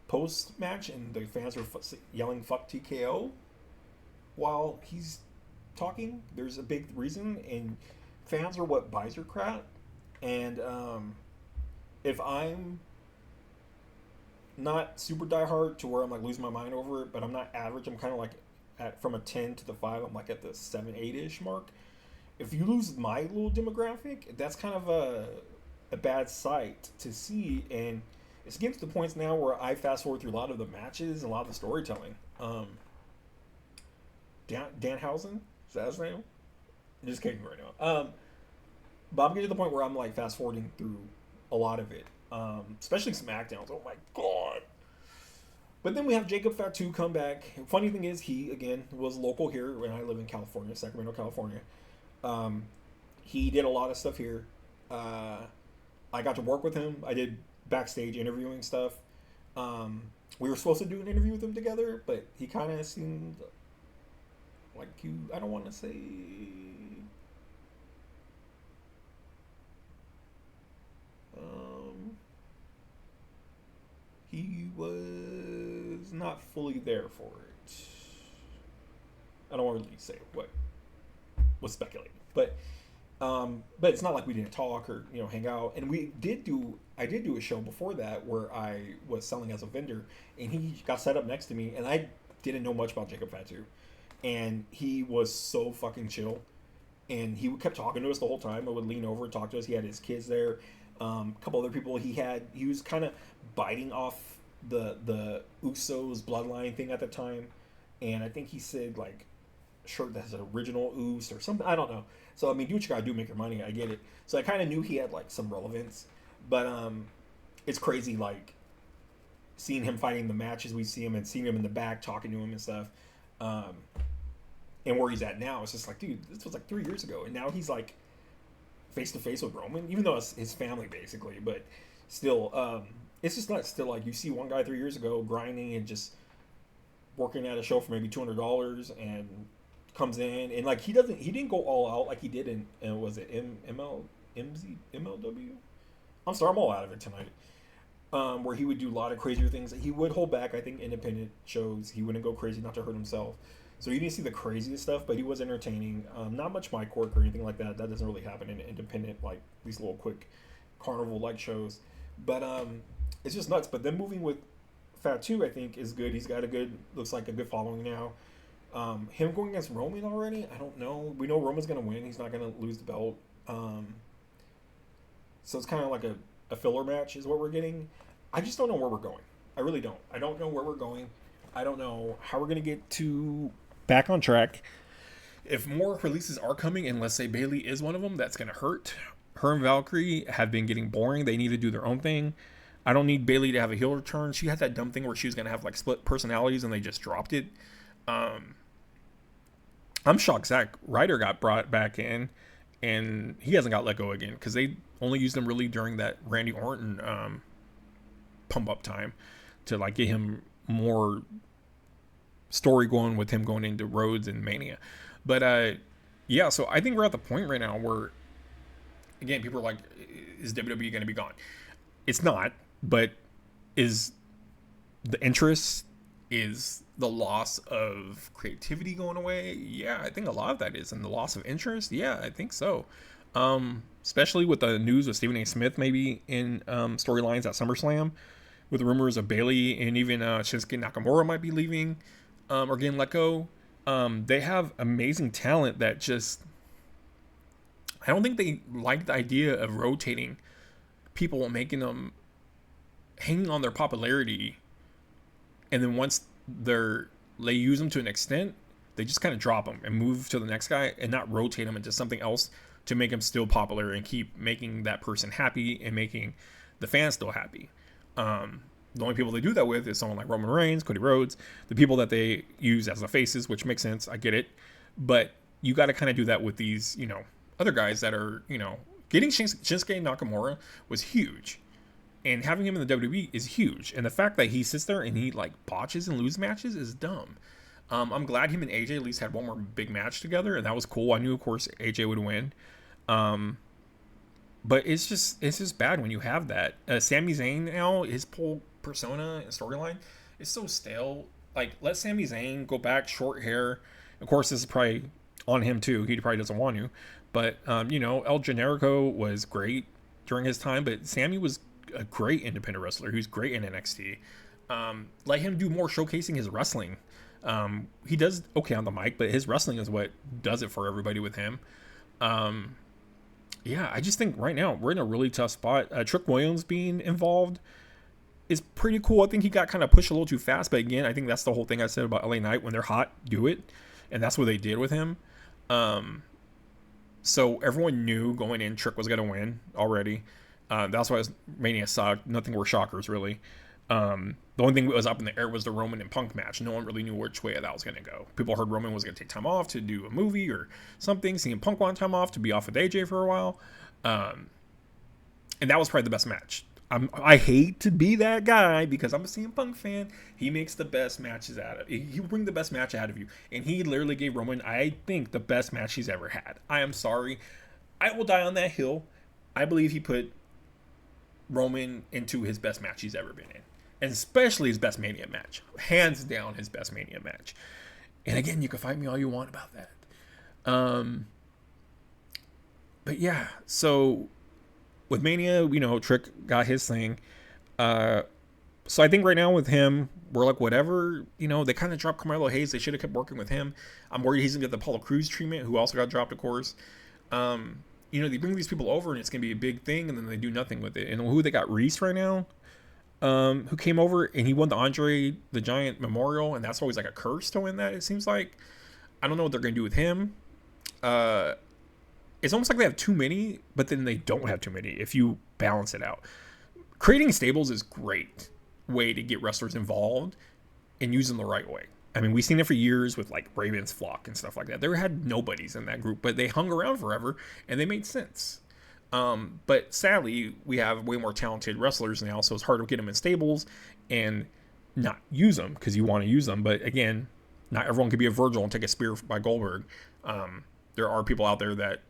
post-match and the fans are yelling "fuck TKO" while he's talking. There's a big reason, and fans are what buys your crap. And if I'm not super diehard to where I'm like losing my mind over it, but I'm not average, I'm kind of like from a 10 to the 5, I'm like at the 7, 8-ish mark. If you lose my little demographic, that's kind of a bad sight to see. And it's getting to the points now where I fast forward through a lot of the matches and a lot of the storytelling. Danhausen, is that his name? I'm just kidding right now. But I'm getting to the point where I'm like fast forwarding through a lot of it, especially SmackDowns. Oh my god! But then we have Jacob Fatu come back. Funny thing is, he again was local here when I live in California, Sacramento, California. He did a lot of stuff here. I got to work with him. I did backstage interviewing stuff. We were supposed to do an interview with him together, but he kind of seemed like I don't want to say. He was not fully there for it. I don't want to really say what was speculated, but it's not like we didn't talk or hang out. And I did do a show before that where I was selling as a vendor, and he got set up next to me, and I didn't know much about Jacob Fatu, and he was so fucking chill, and he kept talking to us the whole time. I would lean over and talk to us. He had his kids there. A couple other people he was kind of biting off the Usos bloodline thing at the time, and I think he said like shirt that has an original Us or something, I don't know. So I mean, do what you gotta do, make your money, I get it. So I kind of knew he had like some relevance, but it's crazy like seeing him fighting the matches we see him and seeing him in the back talking to him and stuff, and where he's at now. It's just like, dude, this was like 3 years ago, and now he's like face to face with Roman, even though it's his family basically, but still, it's just not still like you see one guy 3 years ago grinding and just working at a show for maybe $200 and comes in and like he didn't go all out like he did in was it MLW? I'm sorry, I'm all out of it tonight. Where he would do a lot of crazier things. He would hold back, I think, independent shows. He wouldn't go crazy not to hurt himself. So you didn't see the craziest stuff, but he was entertaining. Not much mic work or anything like that. That doesn't really happen in independent, like these little quick carnival-like shows. But it's just nuts. But then moving with Fatu, I think, is good. He's got looks like a good following now. Him going against Roman already, I don't know. We know Roman's going to win. He's not going to lose the belt. So it's kind of like a filler match is what we're getting. I just don't know where we're going. I really don't. I don't know where we're going. I don't know how we're going to get to back on track. If more releases are coming, and let's say Bayley is one of them, that's going to hurt. Her and Valkyrie have been getting boring. They need to do their own thing. I don't need Bayley to have a heel return. She had that dumb thing where she was going to have like split personalities and they just dropped it. I'm shocked Zack Ryder got brought back in and he hasn't got let go again because they only used him really during that Randy Orton pump up time to like get him more story going with him going into Rhodes and Mania. But yeah, so I think we're at the point right now where again people are like, is WWE going to be gone? It's not, but is the interest, is the loss of creativity going away? Yeah, I think a lot of that is. And the loss of interest? Yeah, I think so. Especially with the news of Stephen A. Smith maybe in storylines at SummerSlam, with rumors of Bayley and even Shinsuke Nakamura might be leaving or getting let go. They have amazing talent that just... I don't think they like the idea of rotating people, making them hanging on their popularity, and then once they use them to an extent, they just kind of drop them and move to the next guy and not rotate them into something else to make them still popular and keep making that person happy and making the fans still happy. The only people they do that with is someone like Roman Reigns, Cody Rhodes, the people that they use as the faces, which makes sense. I get it. But you got to kind of do that with these, other guys that are, getting Shinsuke Nakamura was huge. And having him in the WWE is huge. And the fact that he sits there and he like botches and loses matches is dumb. I'm glad him and AJ at least had one more big match together. And that was cool. I knew, of course, AJ would win. But it's just bad when you have that. Sami Zayn now, his whole persona and storyline is so stale. Like, let Sami Zayn go back, short hair. Of course, this is probably on him too. He probably doesn't want to. But, El Generico was great during his time. But Sami was a great independent wrestler. He was great in NXT. Let him do more showcasing his wrestling. He does okay on the mic, but his wrestling is what does it for everybody with him. Yeah, I just think right now we're in a really tough spot. Trick Williams being involved is pretty cool. I think he got kind of pushed a little too fast, but again, I think that's the whole thing I said about LA Knight. When they're hot, do it, and that's what they did with him. So everyone knew going in Trick was going to win already. That's why Mania sucked. Nothing were shockers, really. The only thing that was up in the air was the Roman and Punk match. No one really knew which way that was going to go. People heard Roman was going to take time off to do a movie or something. CM Punk wanted time off to be off with AJ for a while. And that was probably the best match. I hate to be that guy because I'm a CM Punk fan. He makes the best matches out of it. He will bring the best match out of you. And he literally gave Roman, I think, the best match he's ever had. I am sorry. I will die on that hill. I believe he put Roman into his best match he's ever been in. And especially his best Mania match. Hands down his best Mania match. And again, you can fight me all you want about that. But yeah, so with Mania, Trick got his thing. So I think right now with him, we're like, whatever, they kind of dropped Carmelo Hayes. They should have kept working with him. I'm worried he's going to get the Apollo Crews treatment, who also got dropped, of course. They bring these people over and it's going to be a big thing, and then they do nothing with it. And who they got, Reese right now, who came over and he won the Andre the Giant Memorial, and that's always like a curse to win that, it seems like. I don't know what they're going to do with him. It's almost like they have too many, but then they don't have too many if you balance it out. Creating stables is a great way to get wrestlers involved and use them the right way. I mean, we've seen it for years with like Ravens Flock and stuff like that. There had nobodies in that group, but they hung around forever and they made sense. But sadly, we have way more talented wrestlers now, so it's hard to get them in stables and not use them because you want to use them. But again, Not everyone can be a Virgil and take a spear by Goldberg. There are people out there that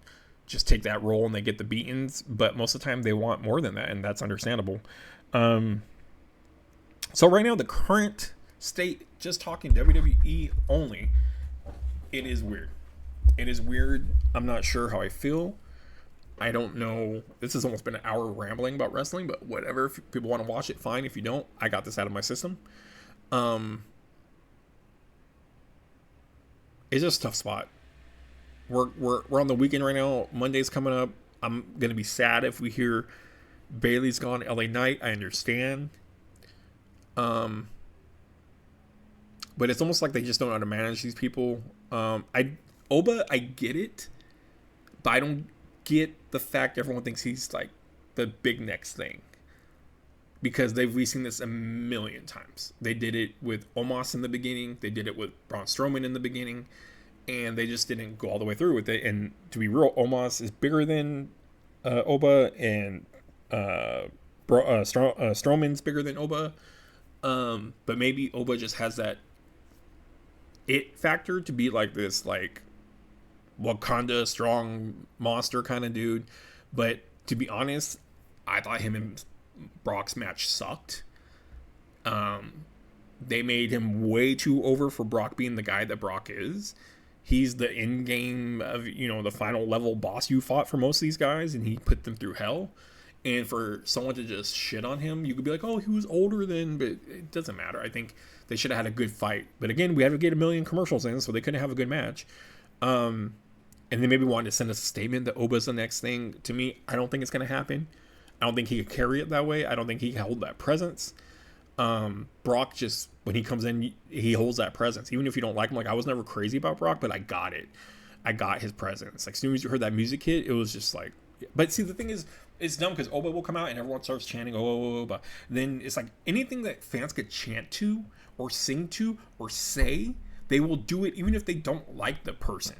just take that role and they get the beatings, but most of the time they want more than that, and that's understandable. So right now, the current state, just talking WWE only, it is weird. It is weird. I'm not sure how I feel. I don't know. This has almost been an hour rambling about wrestling, but whatever. If people want to watch it, fine. If you don't, I got this out of my system. It's just a tough spot. We're on the weekend right now. Monday's coming up. I'm gonna be sad if we hear Bailey's gone. LA Knight, I understand. But it's almost like they just don't know how to manage these people. Oba, I get it, but I don't get the fact everyone thinks he's like the big next thing, because we've seen this a million times. They did it with Omos in the beginning. They did it with Braun Strowman in the beginning, and they just didn't go all the way through with it. And to be real, Omos is bigger than Oba, and Strowman's bigger than Oba. But maybe Oba just has that it factor to be like this, like Wakanda strong monster kind of dude. But to be honest, I thought him and Brock's match sucked. They made him way too over for Brock being the guy that Brock is. He's the end game of, the final level boss you fought for most of these guys, and he put them through hell. And for someone to just shit on him, you could be like, oh, he was older then, but it doesn't matter. I think they should have had a good fight. But again, we had to get a million commercials in, so they couldn't have a good match. And they maybe wanted to send us a statement that Oba's the next thing. To me, I don't think it's going to happen. I don't think he could carry it that way. I don't think he can hold that presence. Brock just, when he comes in, he holds that presence. Even if you don't like him, like I was never crazy about Brock, but I got it. I got his presence. Like as soon as you heard that music hit, it was just like, but see, the thing is, it's dumb because Oba will come out and everyone starts chanting Oba. Then it's like anything that fans could chant to or sing to or say, they will do it even if they don't like the person.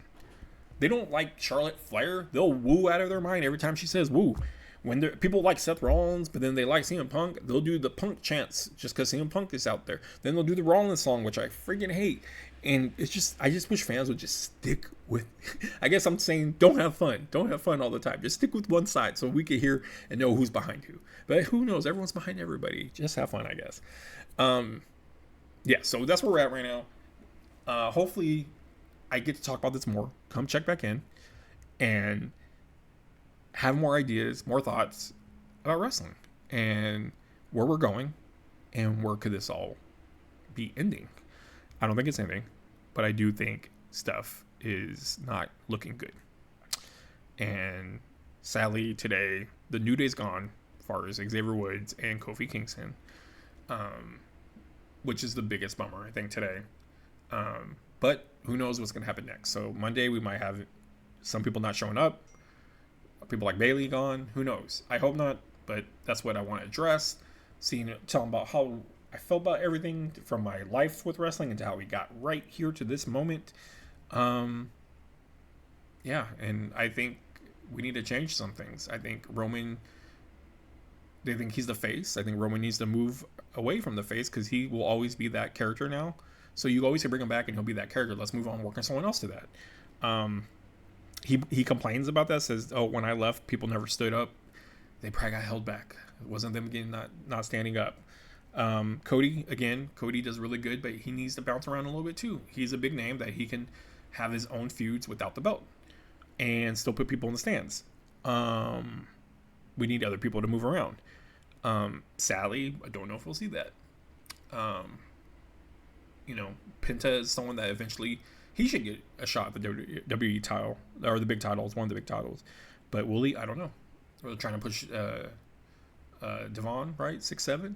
They don't like Charlotte Flair, they'll woo out of their mind every time she says woo. When people like Seth Rollins, but then they like CM Punk, they'll do the Punk chants just because CM Punk is out there. Then they'll do the Rollins song, which I freaking hate. And it's just, I just wish fans would just stick with, I guess I'm saying, don't have fun. Don't have fun all the time. Just stick with one side so we can hear and know who's behind who. But who knows? Everyone's behind everybody. Just have fun, I guess. Yeah, so that's where we're at right now. Hopefully, I get to talk about this more. Come check back in and have more ideas, more thoughts about wrestling and where we're going and where could this all be ending. I don't think it's ending, but I do think stuff is not looking good. And sadly today, the New Day's gone as far as Xavier Woods and Kofi Kingston, which is the biggest bummer, I think, today. But who knows what's going to happen next. So Monday we might have some people not showing up, people like Bailey gone. Who knows? I hope not, but that's what I want to address. Tell them about how I felt about everything from my life with wrestling and to how we got right here to this moment. Yeah, and I think we need to change some things. I think Roman, they think he's the face. I think Roman needs to move away from the face because he will always be that character now. So you always say bring him back and he'll be that character. Let's move on, work on someone else to that. He complains about that, says, oh, when I left, people never stood up. They probably got held back. It wasn't them getting not standing up. Cody does really good, but he needs to bounce around a little bit too. He's a big name that he can have his own feuds without the belt and still put people in the stands. We need other people to move around. Sadly, I don't know if we'll see that. Penta is someone that eventually he should get a shot at the WWE title or the big titles, one of the big titles. But will he? I don't know. We're trying to push Devon, right? 6'7",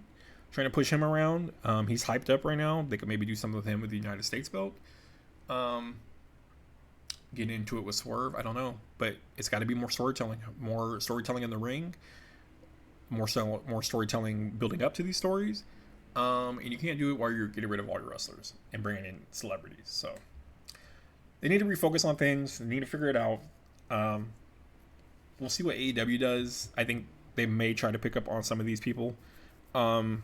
trying to push him around. He's hyped up right now. They could maybe do something with him with the United States belt. Get into it with Swerve. I don't know, but it's got to be more storytelling in the ring, more storytelling building up to these stories. And you can't do it while you're getting rid of all your wrestlers and bringing in celebrities. So they need to refocus on things. They need to figure it out. We'll see what AEW does. I think they may try to pick up on some of these people. Who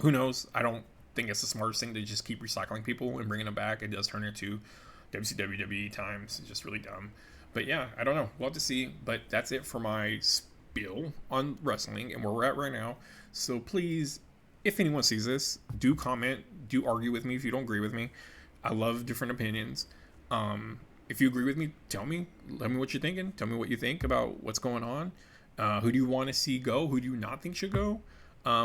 knows? I don't think it's the smartest thing to just keep recycling people and bringing them back. It does turn into WWE times. It's just really dumb. But yeah, I don't know. We'll have to see. But that's it for my spiel on wrestling and where we're at right now. So please, if anyone sees this, do comment, do argue with me if you don't agree with me. I love different opinions. If you agree with me, tell me. Let me what you're thinking. Tell me what you think about what's going on. Who do you want to see go? Who do you not think should go?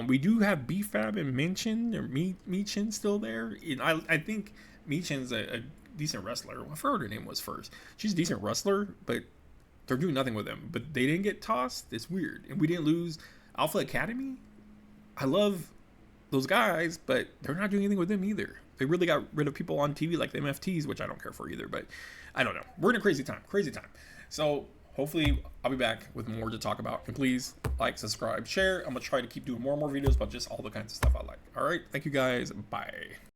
We do have BFAB and Michin or Michin still there. And I think Michin's a decent wrestler. I forgot what her name was first. She's a decent wrestler, but they're doing nothing with them. But they didn't get tossed. It's weird. And we didn't lose Alpha Academy. I love those guys, but they're not doing anything with them either. They really got rid of people on TV like the MFTs, which I don't care for either. But I don't know. We're in a crazy time. So hopefully I'll be back with more to talk about. And please like, subscribe, share. I'm going to try to keep doing more and more videos about just all the kinds of stuff I like. All right. Thank you guys. Bye.